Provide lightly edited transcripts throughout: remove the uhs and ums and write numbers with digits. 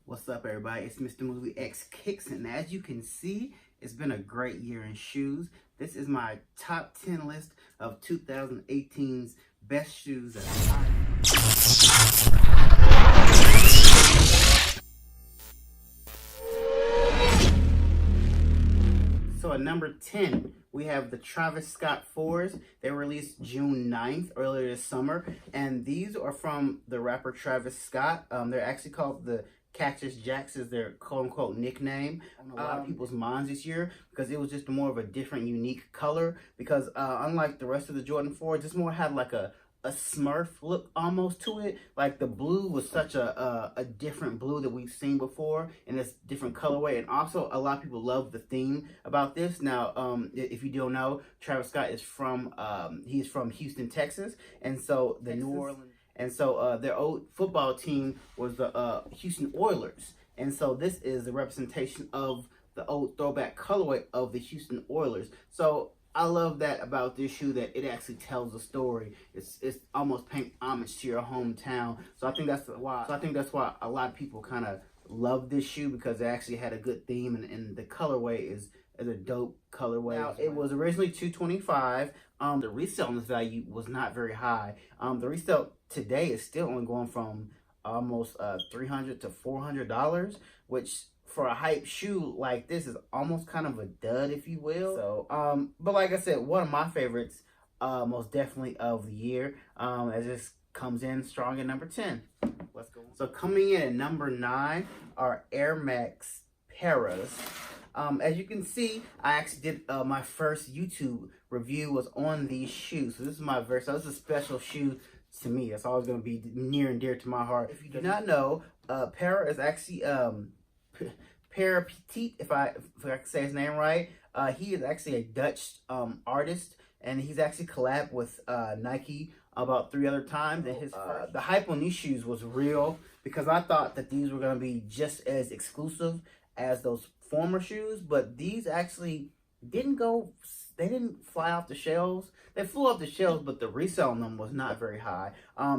What's up, everybody? It's Mr. Movie X Kicks, and as you can see, it's been a great year in shoes. This is my top 10 list of 2018's best shoes that So at number 10, we have the Travis Scott 4s. They were released June 9th, earlier this summer, and these are from the rapper Travis Scott. They're actually called the Cactus Jacks, is their quote-unquote nickname on a lot of people's minds this year, because it was just more of a different, unique color. Because unlike the rest of the Jordan 4s, this more had like a Smurf look almost to it. Like the blue was such a different blue that we've seen before in this different colorway. And also a lot of people love the theme about this. Now, if you don't know, Travis Scott is from he's from Houston, Texas, and so the New Orleans. And so their old football team was the Houston Oilers. And so this is a representation of the old throwback colorway of the Houston Oilers. So I love that about this shoe, that it actually tells a story. It's almost paying homage to your hometown. So I think that's why a lot of people kind of love this shoe, because it actually had a good theme, and the colorway is a dope colorway. Now, it was originally $225. The resale on this value was not very high. The resale today is still only going from almost $300 to $400, which for a hype shoe like this is almost kind of a dud, if you will. So, but like I said, one of my favorites, most definitely of the year, as this comes in strong at number 10. Let's go. So coming in at number 9 are Air Max Paras. As you can see, I actually did my first YouTube review was on these shoes. So this is my verse. So this is a special shoe to me. That's always going to be near and dear to my heart. If you do not know, Para is actually Para Petit, if I can say his name right. He is actually a Dutch artist, and he's actually collabed with Nike about 3 other times. And his the hype on these shoes was real, because I thought that these were going to be just as exclusive as those former shoes, but these actually didn't fly off the shelves. They flew off the shelves, but the resale on them was not very high.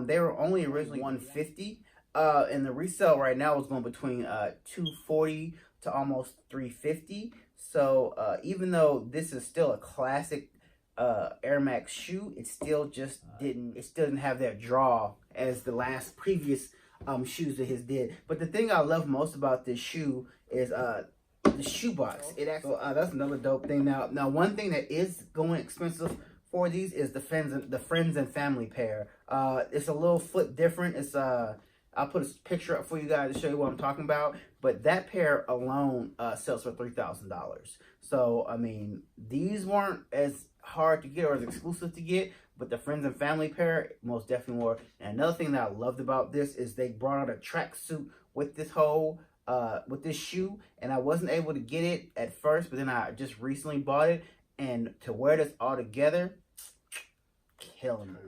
They were only originally $150, and the resale right now is going between $240 to almost $350. So even though this is still a classic Air Max shoe, it still didn't have that draw as the last previous shoes that his did. But the thing I love most about this shoe is the shoebox. It actually that's another dope thing. Now one thing that is going expensive for these is the friends and family pair. It's a little foot different. It's I'll put a picture up for you guys to show you what I'm talking about. But that pair alone sells for $3,000. So I mean, these weren't as hard to get or as exclusive to get, but the friends and family pair most definitely were. And another thing that I loved about this is they brought out a tracksuit with this whole with this shoe, and I wasn't able to get it at first, but then I just recently bought it, and to wear this all together, killing me.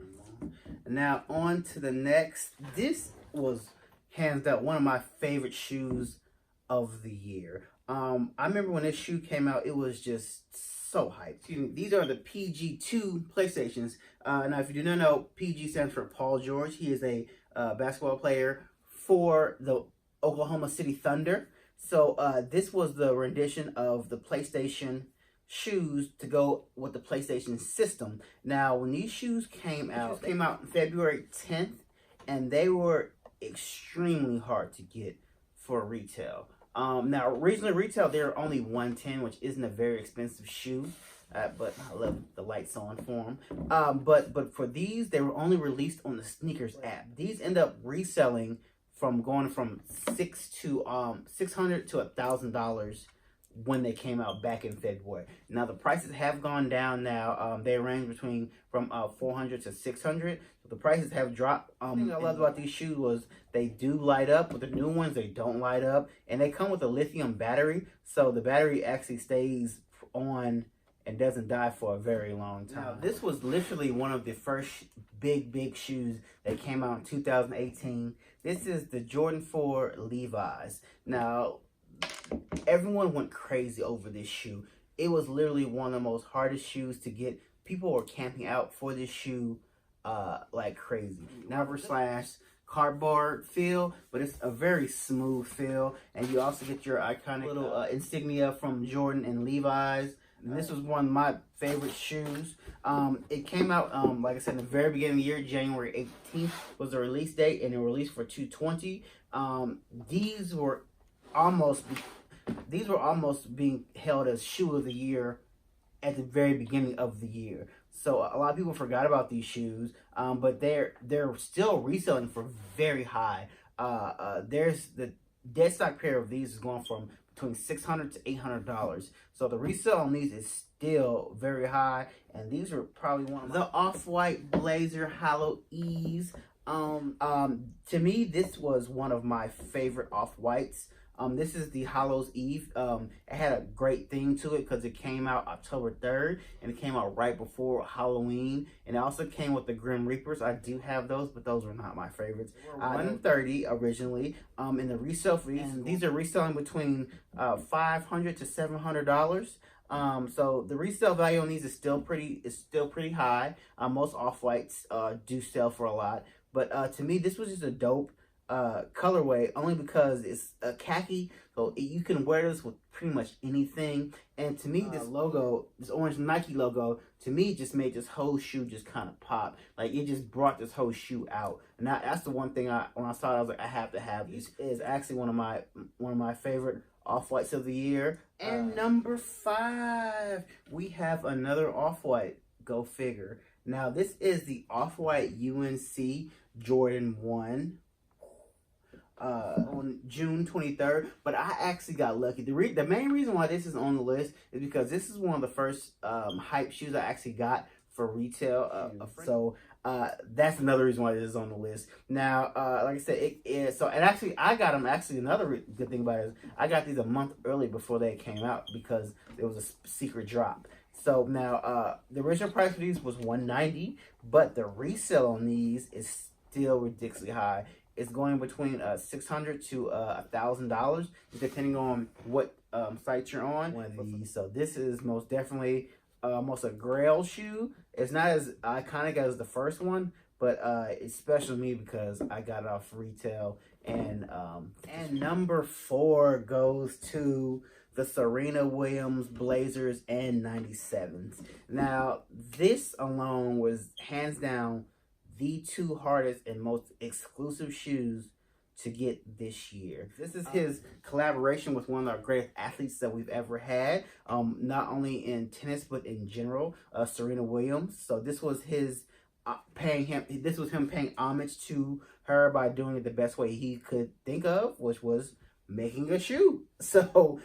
Now on to the next. This was hands down one of my favorite shoes of the year. I remember when this shoe came out, it was just so hyped. These are the PG2 PlayStations. Now, if you do not know, PG stands for Paul George. He is a basketball player for the Oklahoma City Thunder. So this was the rendition of the PlayStation shoes to go with the PlayStation system. Now, when these shoes came out, on February 10th, and they were extremely hard to get for retail. Now, originally retail, they were only $110, which isn't a very expensive shoe. But I love the lights on for them. But for these, they were only released on the sneakers app. These end up reselling going from $600 to $1,000 when they came out back in February. Now the prices have gone down. Now they range from $400 to $600. So the prices have dropped. The thing I loved about these shoes was they do light up. With the new ones, they don't light up, and they come with a lithium battery, so the battery actually stays on and doesn't die for a very long time. Now, this was literally one of the first big shoes that came out in 2018. This is the Jordan 4 Levi's. Now, everyone went crazy over this shoe. It was literally one of the most hardest shoes to get. People were camping out for this shoe like crazy. Never slash cardboard feel, but it's a very smooth feel. And you also get your iconic little insignia from Jordan and Levi's. And this was one of my favorite shoes. It came out, like I said, in the very beginning of the year. January 18th was the release date, and it released for $220. These were almost being held as shoe of the year at the very beginning of the year. So a lot of people forgot about these shoes, but they're still reselling for very high. There's the dead stock pair of these is going from between $600 to $800. So the resale on these is still very high, and these are probably one of the OffWhite Blazer Hollow E's. To me, this was one of my favorite Off-Whites. This is the Hallows Eve. It had a great theme to it because it came out October 3rd, and it came out right before Halloween. And it also came with the Grim Reapers. I do have those, but those were not my favorites. $130 originally. In the resale for these are reselling between $500 to $700. So the resale value on these is still pretty high. Most Off-Whites do sell for a lot, but to me, this was just a dope colorway, only because it's a khaki, so you can wear this with pretty much anything. And to me, this logo, this orange Nike logo, to me just made this whole shoe just kind of pop. Like, it just brought this whole shoe out. And that's the one thing when I saw it, I was like, I have to have these. It is actually one of my favorite Off-Whites of the year. And number 5, we have another Off-White. Go figure. Now, this is the OffWhite UNC Jordan 1. On June 23rd, but I actually got lucky. The main reason why this is on the list is because this is one of the first hype shoes I actually got for retail. So that's another reason why this is on the list. Now, like I said, I got them. Actually, another good thing about it is I got these a month early before they came out because it was a secret drop. So now, the original price for these was $190, but the resale on these is still ridiculously high. It's going between $600 to $1,000, depending on what site you're on. One of these. So this is most definitely almost a grail shoe. It's not as iconic as the first one, but it's special to me because I got it off retail. And number 4 goes to the Serena Williams Blazers and 97s. Now, this alone was hands down the 2 hardest and most exclusive shoes to get this year. This is his collaboration with one of our greatest athletes that we've ever had, not only in tennis but in general, Serena Williams. So this was his him paying homage to her by doing it the best way he could think of, which was making a shoe. So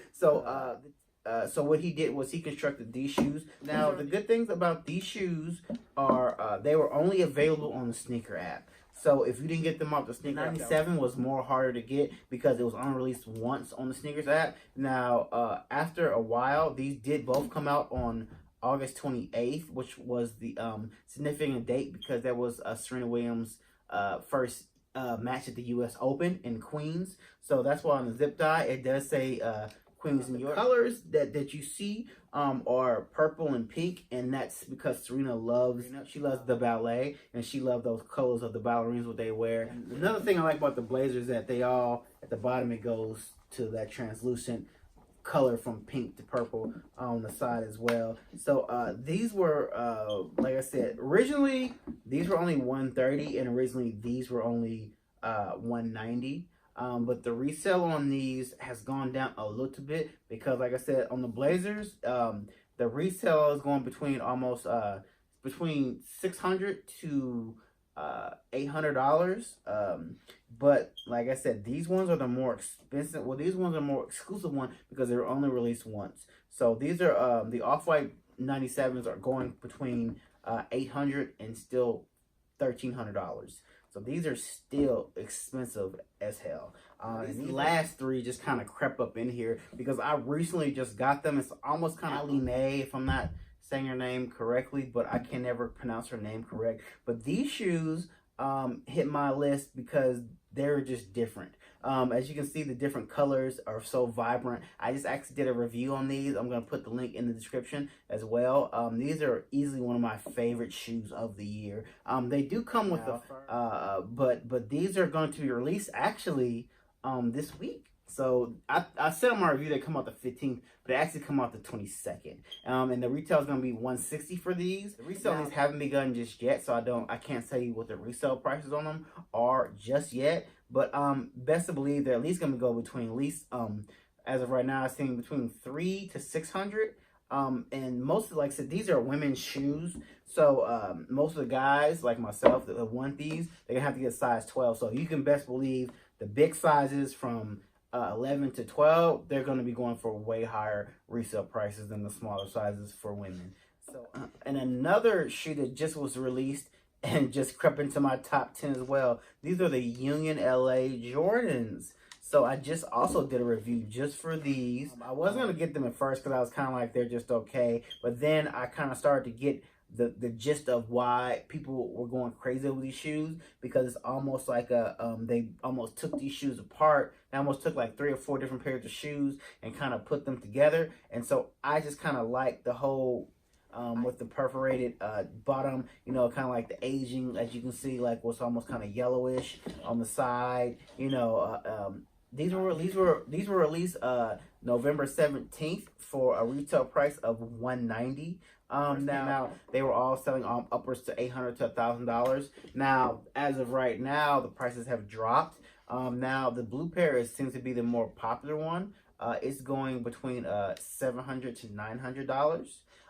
what he did was he constructed these shoes. Now, the good things about these shoes are they were only available on the sneaker app. So if you didn't get them off the sneaker app, 97 was more harder to get because it was only released once on the sneakers app. Now, after a while, these did both come out on August 28th, which was the significant date because that was Serena Williams' first match at the U.S. Open in Queens. So that's why on the zip tie, it does say Queens, New York. Colors that you see are purple and pink, and that's because Serena loves the ballet, and she loves those colors of the ballerinas, what they wear. And another thing I like about the Blazers is that they all, at the bottom, it goes to that translucent color from pink to purple on the side as well. So these were, like I said, originally, these were only $130, and originally these were only $190. But the resale on these has gone down a little bit because, like I said, on the Blazers, the resale is going between almost between $600 to $800. But like I said, these ones are the more expensive. Well, these ones are more exclusive one because they were only released once. So these are the Off-White 97s are going between $800 and still $1,300. So these are still expensive as hell. These last 3 just kind of crept up in here because I recently just got them. It's almost kind of Aline, if I'm not saying her name correctly, but I can never pronounce her name correct. But these shoes hit my list because they're just different. As you can see, the different colors are so vibrant. I just actually did a review on these. I'm going to put the link in the description as well. These are easily one of my favorite shoes of the year. They do come with but these are going to be released actually this week. So I said on my review they come out the 15th, but they actually come out the 22nd. And the retail is going to be $160 for these. The resale on these haven't begun just yet, so I can't tell you what the resale prices on them are just yet. But best to believe they're at least going to go between at least as of right now, I'm seeing between $300 to $600. And most of, like I said, these are women's shoes. So most of the guys like myself that want these, they're gonna have to get size 12. So you can best believe the big sizes from 11 to 12, they're going to be going for way higher resale prices than the smaller sizes for women. So, and another shoe that just was released and just crept into my top 10 as well. These are the Union LA Jordans. So I just also did a review just for these. I wasn't going to get them at first because I was kind of like, they're just okay. But then I kind of started to get the gist of why people were going crazy over these shoes, because it's almost like they almost took these shoes apart. They almost took like 3 or 4 different pairs of shoes and kind of put them together. And so I just kind of like the whole with the perforated bottom, you know, kind of like the aging, as you can see, like what's almost kind of yellowish on the side. You know, these were released November 17th for a retail price of $190. Now they were all selling upwards to $800 to $1,000. Now, as of right now, the prices have dropped. Now the blue pair seems to be the more popular one. It's going between $700 to $900.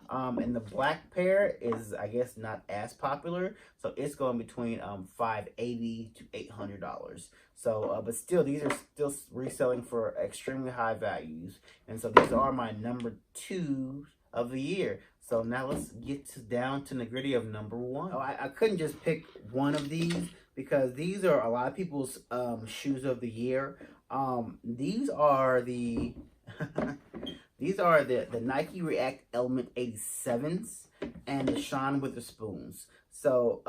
And the black pair is, I guess, not as popular, so it's going between $580 to $800. So, but still, these are still reselling for extremely high values, and so these are my number 2 of the year. So now let's get down to the gritty of number 1. Oh, I couldn't just pick one of these because these are a lot of people's shoes of the year. These are the these are the Nike React Element 87s and the Sean Witherspoons. So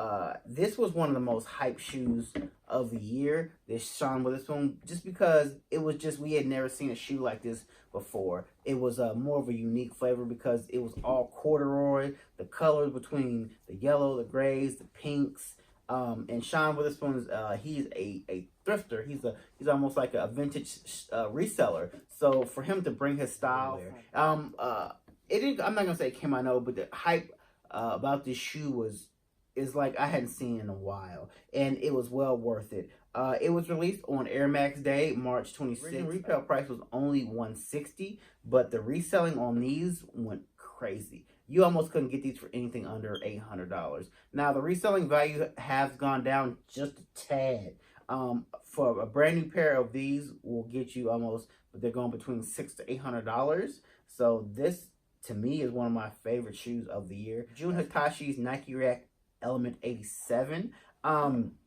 this was one of the most hyped shoes of the year, this Sean Witherspoon, just because it was just, we had never seen a shoe like this before. It was more of a unique flavor because it was all corduroy, the colors between the yellow, the grays, the pinks. And Sean Witherspoon, he's a thrifter. He's almost like a vintage reseller. So for him to bring his style there, I'm not gonna say it came out, no, but the hype about this shoe is like I hadn't seen in a while, and it was well worth it. It was released on Air Max Day, March 26th. The retail price was only $160, but the reselling on these went crazy. You almost couldn't get these for anything under $800. Now, the reselling value has gone down just a tad. For a brand new pair of these will get you almost, but they're going between $600 to $800. So this, to me, is one of my favorite shoes of the year. Jun Hitashi's Nike React Element 87.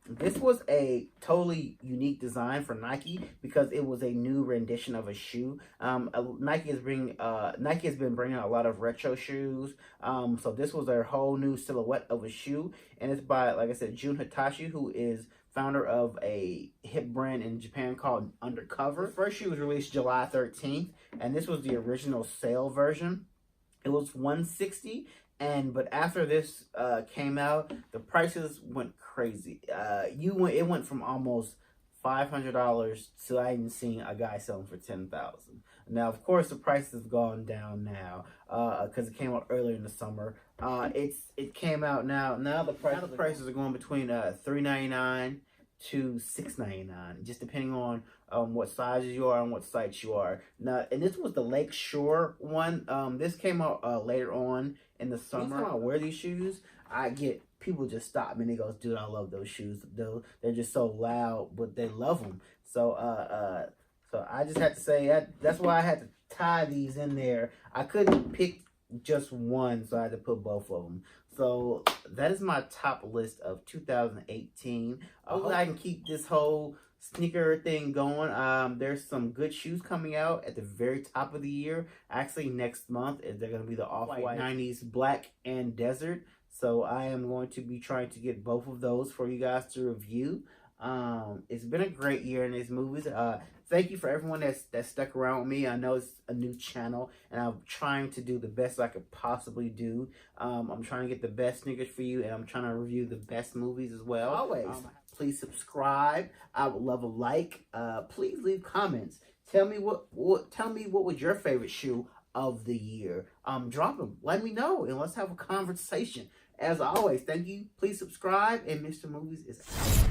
This was a totally unique design for Nike because it was a new rendition of a shoe. Nike has been bringing out a lot of retro shoes. So this was their whole new silhouette of a shoe, and it's by, like I said, Jun Hitachi, who is founder of a hip brand in Japan called Undercover. The first shoe was released July 13th, and this was the original sale version. It was $160. But after this came out, the prices went crazy. It went from almost $500 to I even seen a guy selling for $10,000. Now, of course, the price has gone down now because it came out earlier in the summer. It came out now. Now the prices are going between $399 to $699, just depending on what sizes you are and what sites you are. Now, and this was the Lake Shore one. This came out later on in the summer. Anytime I wear these shoes, I get people just stop me and they go, "Dude, I love those shoes. They're just so loud, but they love them." So so I just had to say that's why I had to tie these in there. I couldn't pick just one, so I had to put both of them. So that is my top list of 2018. Hopefully I can keep this whole sneaker thing going. There's some good shoes coming out at the very top of the year. Actually, next month they're going to be the OffWhite 90s Black and Desert. So I am going to be trying to get both of those for you guys to review. It's been a great year in these movies. Thank you for everyone that stuck around with me. I know it's a new channel, and I'm trying to do the best I could possibly do. I'm trying to get the best sneakers for you, and I'm trying to review the best movies as well. Always, please subscribe. I would love a like. Please leave comments. Tell me what was your favorite shoe of the year. Drop them. Let me know, and let's have a conversation. As always, thank you. Please subscribe, and Mr. Movies is out.